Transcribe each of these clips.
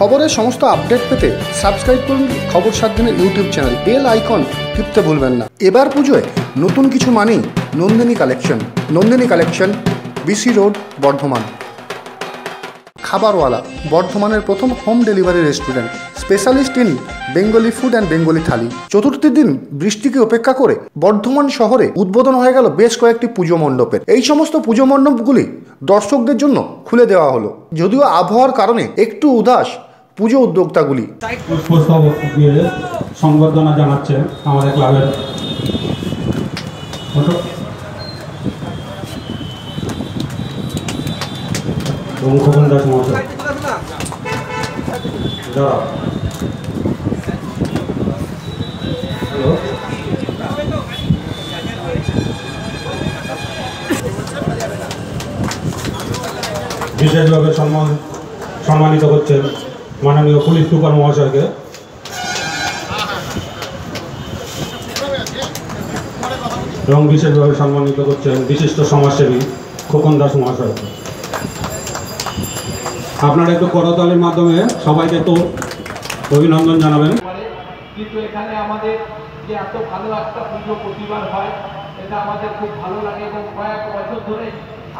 খবরের সমস্ত আপডেট পেতে সাবস্ক্রাইব করুন খবর 7 দিনের ইউটিউব চ্যানেল। বেল আইকন টিপতে ভুলবেন না। এবার পুজোয় নতুন কিছু মানেই Nandini collection, BC road, Bardhaman. Khabarwala, বর্ধমানের প্রথম home delivery restaurant, specialist in Bengali food and Bengali thali. চতুর্থীর দিন বৃষ্টিকে উপেক্ষা করে বর্ধমান শহরে উদ্বোধন হয়ে গেল বেশ কয়েকটি পুজো মণ্ডপের। এই সমস্ত পুজো মণ্ডপগুলি দর্শকদের জন্য খুলে দেওয়া হলো, যদিও আবহাওয়ার কারণে একটু উদাস পুজো উদ্যোক্তাগুলি। সংবর্ধনা জানাচ্ছে আমাদের ক্লাবের খোকন দাস মহাশয়। বিশেষভাবে সম্মানিত করছেন মাননীয় পুলিশ সুপার মহাশয়কে। এবং বিশেষভাবে সম্মানিত করছেন বিশিষ্ট সমাজসেবী খোকন দাস মহাশয়কে। আপনারা একটু করতালির মাধ্যমে সবাইকে একটু অভিনন্দন জানাবেন। কিন্তু এখানে আমাদের যে এত ভালো একটা পুজো প্রতিবার হয়, এটা আমাদের খুব ভালো লাগে এবং কয়েক বছর ধরে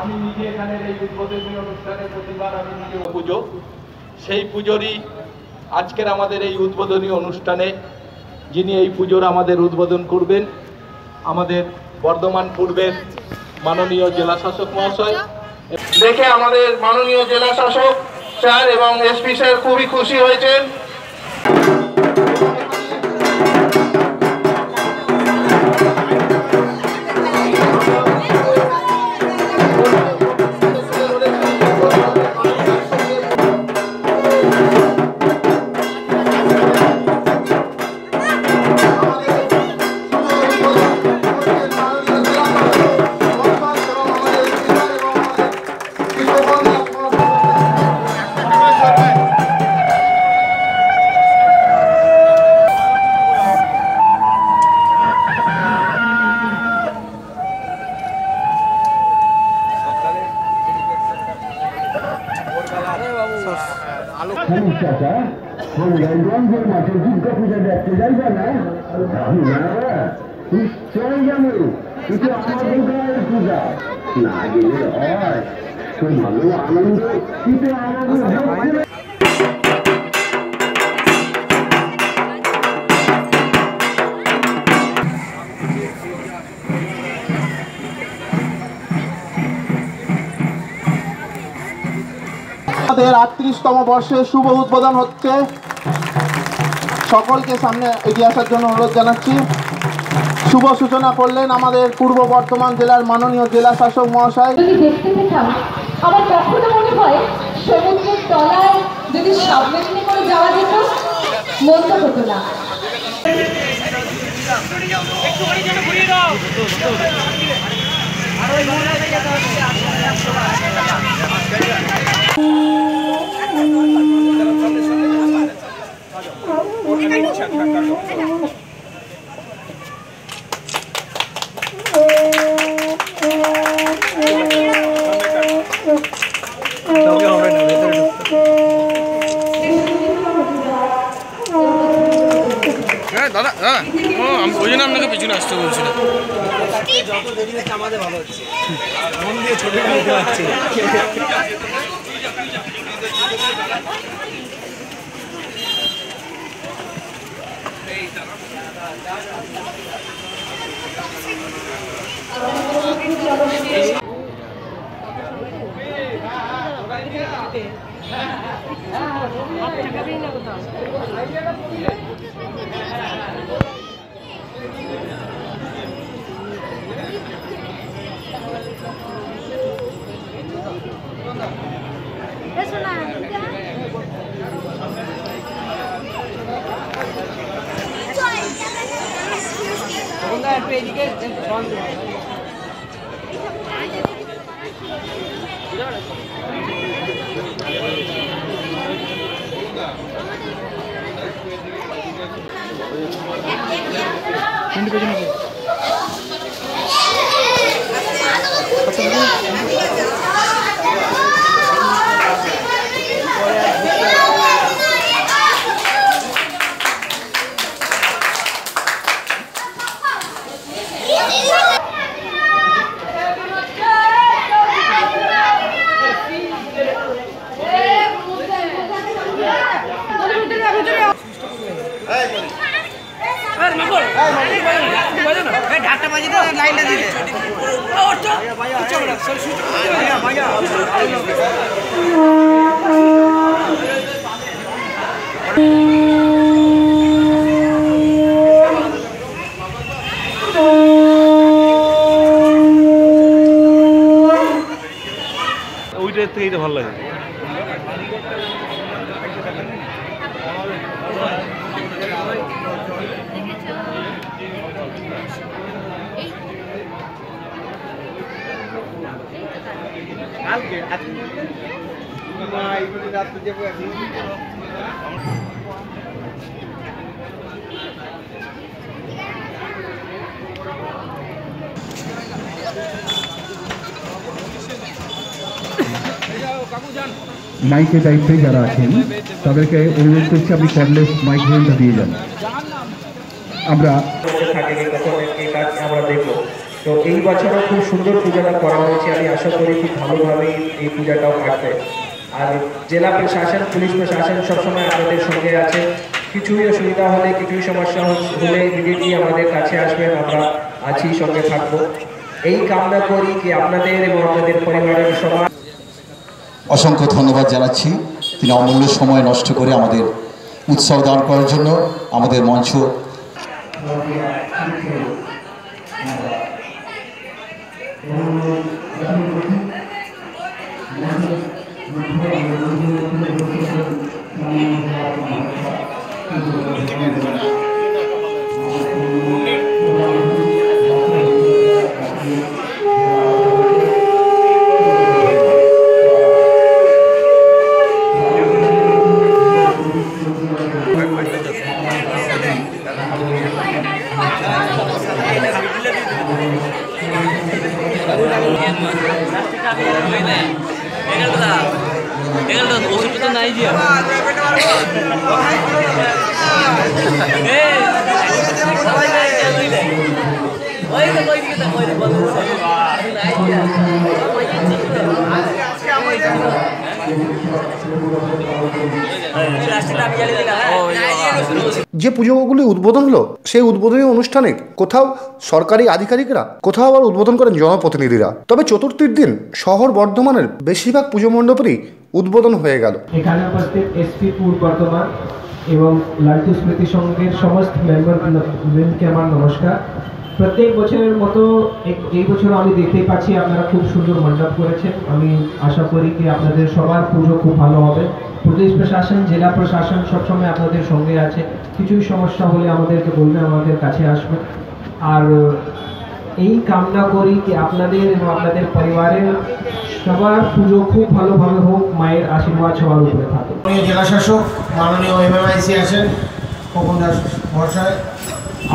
আমি নিজে এখানে এই উদ্বোধনী অনুষ্ঠানে প্রতিবার আমি নিজে পুজো, সেই পুজোরই আজকের আমাদের এই উদ্বোধনী অনুষ্ঠানে যিনি এই পুজোর আমাদের উদ্বোধন করবেন আমাদের বর্ধমান পূর্বের মাননীয় জেলা শাসক মহাশয়। দেখে আমাদের মাননীয় জেলা শাসক স্যার এবং এসপি স্যার খুবই খুশি হয়েছেন। মাঠে দুর্গা পূজা দেখতে যাইবা না? নিশ্চয় যাবো, কিন্তু আমাদের গায়ের পূজা না গেলে হয় তো ভালো আনন্দ, কিন্তু আমাদের আমাদের 38তম বর্ষের শুভ উদ্বোধন হচ্ছে। সকলকে সামনে এগিয়ে আসার জন্য অনুরোধ জানাচ্ছি। শুভ সূচনা করলেন আমাদের পূর্ব বর্ধমান জেলার মাননীয় জেলা শাসক মহাশয়। যদি দেখতে পেতাম, আমার কখনো মনে হয় সমুদ্রের তলায় যদি সাবমেরিনে করে যাওয়া যেত, মন্দ হতো না। দাদা দাদা আমি ওই জন্য আপনাকে পিছনে আসতে বলছিলাম। যত দেরি হচ্ছে আমাদের ভালো হচ্ছে, মন দিয়ে ছোট নিতে পারছি। ঢাকটা বাজিয়ে দাও, লাইনটা দিলে ওইটার থেকেই তো ভালো লাগে। মাইকের দায়িত্বে যারা আছেন তাদেরকে অনুরোধ করছি আপনি কর্ডলেস মাইক্রোফোনটা দিয়ে যান। আমরা দেখবো তো এই বছরও খুব সুন্দর পূজাটা করা হয়েছে। আমি আশা করি খুব ভালোভাবেই এই পূজাটাও কাটবে। আর জেলা প্রশাসন, পুলিশ প্রশাসন সবসময় আমাদের সঙ্গে আছে। কিছুই অসুবিধা হলে, কিছুই সমস্যা হলে ইমিডিয়েটলি আমাদের কাছে আসবেন, আমরা আছি, সঙ্গে থাকবো। এই কামনা করি কি আপনাদের এবং আপনাদের পরিবারের সবার অসংখ্য ধন্যবাদ জানাচ্ছি। তিনি অমূল্য সময় নষ্ট করে আমাদের উৎসব দান করার জন্য আমাদের মঞ্চ যে পুজোগুলি উদ্বোধন হলো সেই উদ্বোধনী অনুষ্ঠানে কোথাও সরকারি আধিকারিকরা, কোথাও আবার উদ্বোধন করেন জনপ্রতিনিধিরা। তবে চতুর্থীর দিন শহর বর্ধমানের বেশিরভাগ পুজো মণ্ডপেরই উদ্বোধন হয়ে গেল। এখানে উপস্থিত এসপি পূর্ব বর্ধমান এবং লালটু স্মৃতি সংঘের সমস্ত মেম্বারকে আমার নমস্কার। প্রত্যেক বছরের মতো এই বছর আমি দেখতেই পাচ্ছি আপনারা খুব সুন্দর মণ্ডপ করেছেন। আমি আশা করি কি আপনাদের সবার পুজো খুব ভালো হবে। পুলিশ প্রশাসন, জেলা প্রশাসন সবসময় আপনাদের সঙ্গে আছে। কিছুই সমস্যা হলে আমাদেরকে বলবেন, আমাদের কাছে আসবেন। আর এই কামনা করি কি আপনাদের এবং আপনাদের পরিবারের সবার পুজো খুব ভালোভাবে হোক, মায়ের আশীর্বাদ সবার উপরে থাকে। জেলা শাসক মাননীয় MMIC আছেন খোকন দাস মহাশয়,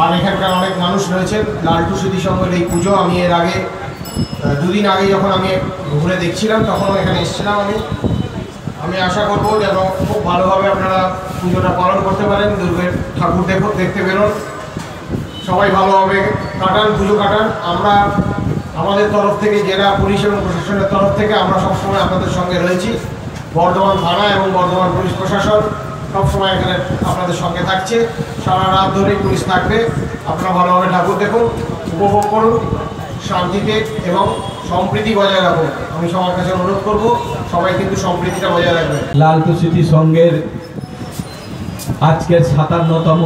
আর এখানকার অনেক মানুষ রয়েছেন। লালটু স্মৃতি সংঘের এই পুজো আমি এর আগে দুদিন আগে যখন আমি ঘুরে দেখছিলাম তখনও এখানে এসেছিলাম। আমি আশা করবো যেন খুব ভালোভাবে আপনারা পুজোটা পালন করতে পারেন। দুর্গের ঠাকুর দেখতে বেরোন, সবাই ভালোভাবে কাটান, পুজো কাটান। আমরা আমাদের তরফ থেকে, জেলা পুলিশ এবং প্রশাসনের তরফ থেকে আমরা সবসময় আপনাদের সঙ্গে রয়েছি। বর্ধমান থানা এবং বর্ধমান পুলিশ প্রশাসন সবসময় এখানে আপনাদের সঙ্গে থাকছে। সারা রাত ধরেই পুলিশ থাকবে। আপনারা ভালোভাবে ঠাকুর দেখুন, উপভোগ করুন শান্তিতে এবং সম্প্রীতি বজায় রাখুন। আমি সবার কাছে অনুরোধ করব, সবাই কিন্তু সম্প্রীতিটা বজায় রাখবেন। লালটু স্মৃতি সংঘের আজকের 57তম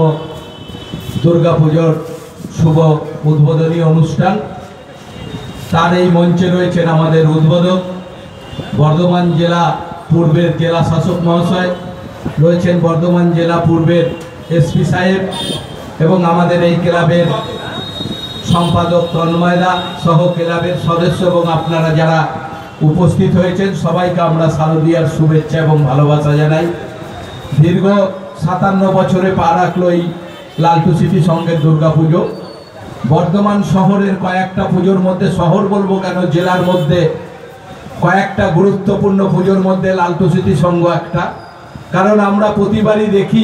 দুর্গাপুজোর শুভ উদ্বোধনী অনুষ্ঠান। তার এই মঞ্চে রয়েছেন আমাদের উদ্বোধক বর্ধমান জেলা পূর্বের জেলা শাসক মহাশয়, রয়েছেন বর্ধমান জেলা পূর্বের এসপি সাহেব এবং আমাদের এই ক্লাবের সম্পাদক তন্ময়দা সহ ক্লাবের সদস্য এবং আপনারা যারা উপস্থিত হয়েছেন সবাইকে আমরা শারদীয়ার শুভেচ্ছা এবং ভালোবাসা জানাই। দীর্ঘ 57 বছরে পা রাখলো এই লালটু স্মৃতি সংঘের দুর্গাপুজো। বর্ধমান শহরের কয়েকটা পুজোর মধ্যে, শহর বলবো কেন, জেলার মধ্যে কয়েকটা গুরুত্বপূর্ণ পুজোর মধ্যে লালটু স্মৃতি সংঘ একটা। কারণ আমরা প্রতিবারই দেখি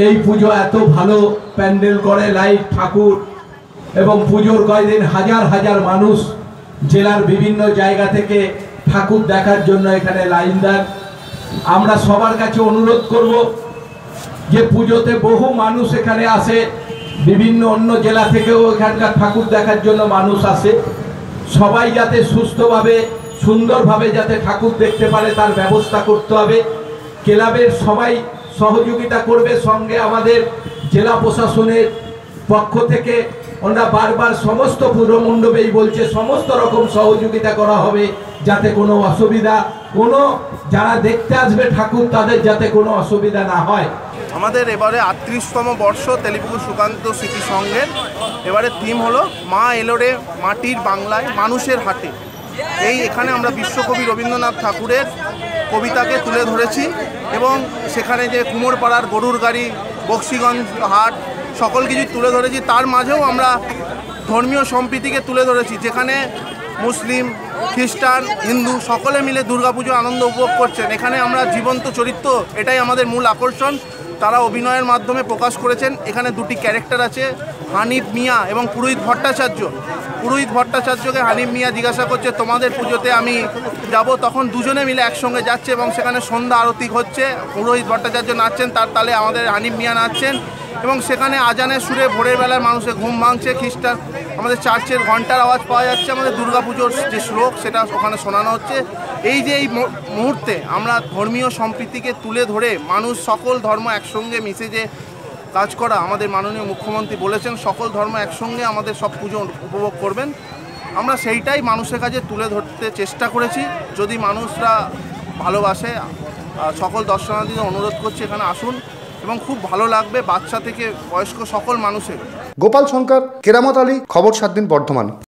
এই পুজো এত ভালো প্যান্ডেল করে, লাইট, ঠাকুর, এবং পুজোর কয়েকদিন হাজার হাজার মানুষ জেলার বিভিন্ন জায়গা থেকে ঠাকুর দেখার জন্য এখানে লাইন দেন। আমরা সবার কাছে অনুরোধ করব যে পুজোতে বহু মানুষ এখানে আসে, বিভিন্ন অন্য জেলা থেকেও এখানকার ঠাকুর দেখার জন্য মানুষ আসে। সবাই যাতে সুস্থভাবে সুন্দরভাবে যাতে ঠাকুর দেখতে পারে তার ব্যবস্থা করতে হবে। ক্লাবের সবাই সহযোগিতা করবে, সঙ্গে আমাদের জেলা প্রশাসনের পক্ষ থেকে আমরা বারবার সমস্ত পুজো মণ্ডপেই বলছে সমস্ত রকম সহযোগিতা করা হবে, যাতে কোনো অসুবিধা, কোনো যারা দেখতে আসবে ঠাকুর তাদের যাতে কোনো অসুবিধা না হয়। আমাদের এবারে 38তম বর্ষ তেলিপুকুর সুকান্ত স্মৃতি সংঘের এবারে থিম হলো মা এলোরে মাটির বাংলায় মানুষের হাটে। এখানে আমরা বিশ্বকবি রবীন্দ্রনাথ ঠাকুরের কবিতাকে তুলে ধরেছি এবং সেখানে যে কুমোরপাড়ার গরুর গাড়ি, বক্সিগঞ্জ হাট সকল কিছু তুলে ধরেছি। তার মাঝেও আমরা ধর্মীয় সম্প্রীতিকে তুলে ধরেছি, যেখানে মুসলিম, খ্রিস্টান, হিন্দু সকলে মিলে দুর্গাপুজো আনন্দ উপভোগ করছেন। এখানে আমরা জীবন্ত চরিত্র, এটাই আমাদের মূল আকর্ষণ, তারা অভিনয়ের মাধ্যমে প্রকাশ করেছেন। এখানে দুটি ক্যারেক্টার আছে, হানিফ মিয়া এবং পুরোহিত ভট্টাচার্য। পুরোহিত ভট্টাচার্যকে হানিফ মিয়া জিজ্ঞাসা করছে তোমাদের পুজোতে আমি যাব, তখন দুজনে মিলে একসঙ্গে যাচ্ছে এবং সেখানে সন্ধ্যা আরতি হচ্ছে, পুরোহিত ভট্টাচার্য নাচছেন, তার তালে আমাদের হানিফ মিয়া নাচছেন এবং সেখানে আজানের সুরে ভোরের বেলায় মানুষের ঘুম ভাঙছে। খ্রিস্টান আমাদের চার্চের ঘন্টার আওয়াজ পাওয়া যাচ্ছে, আমাদের দুর্গাপুজোর যে শ্লোক সেটা ওখানে শোনানো হচ্ছে। এই যে এই মুহূর্তে আমরা ধর্মীয় সম্প্রীতিকে তুলে ধরে মানুষ সকল ধর্ম একসঙ্গে মিশে যে কাজ করা, আমাদের মাননীয় মুখ্যমন্ত্রী বলেছেন সকল ধর্ম একসঙ্গে আমাদের সব পুজো উপভোগ করবেন, আমরা সেইটাই মানুষের কাছে তুলে ধরতে চেষ্টা করেছি। যদি মানুষরা ভালোবাসে, সকল দর্শনার্থীদের অনুরোধ করছি এখানে আসুন এবং খুব ভালো লাগবে, বাচ্চা থেকে বয়স্ক সকল মানুষের। গোপাল শঙ্কর, কেরামত আলী, খবর 7 দিন, বর্ধমান।